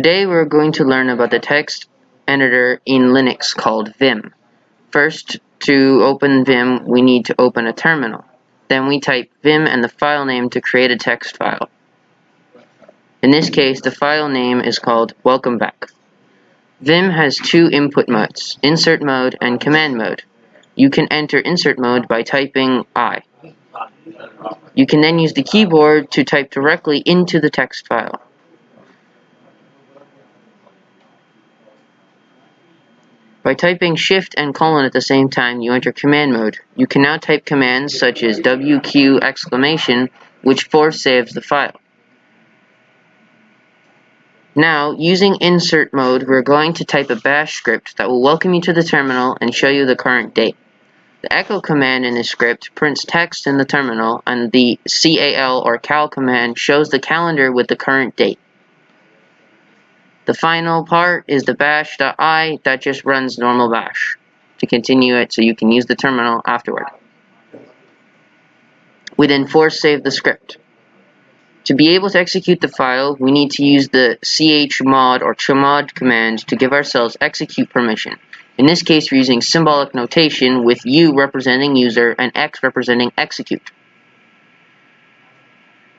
Today we're going to learn about the text editor in Linux called Vim. First, to open Vim, we need to open a terminal. Then we type Vim and the file name to create a text file. In this case, the file name is called Welcome Back. Vim has two input modes, insert mode and command mode. You can enter insert mode by typing I. You can then use the keyboard to type directly into the text file. By typing Shift and colon at the same time, you enter command mode. You can now type commands such as WQ!, which force saves the file. Now, using insert mode, we're going to type a bash script that will welcome you to the terminal and show you the current date. The echo command in this script prints text in the terminal, and the cal or cal command shows the calendar with the current date. The final part is the bash.i that just runs normal bash to continue it so you can use the terminal afterward. We then force save the script. To be able to execute the file, we need to use the chmod or chmod command to give ourselves execute permission. In this case, we're using symbolic notation with U representing user and X representing execute.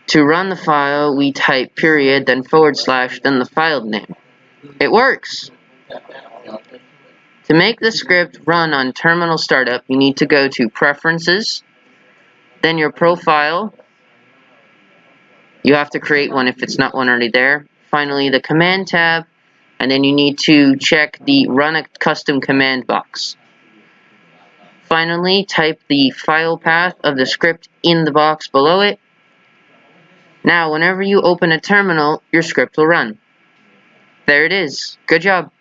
To run the file, we type period, then /, then the file name. It works! To make the script run on terminal startup, you need to go to Preferences, then your profile. You have to create one if it's not one already there. Finally, the Command tab, and then you need to check the Run a Custom Command box. Finally, type the file path of the script in the box below it. Now, whenever you open a terminal, your script will run. There it is. Good job.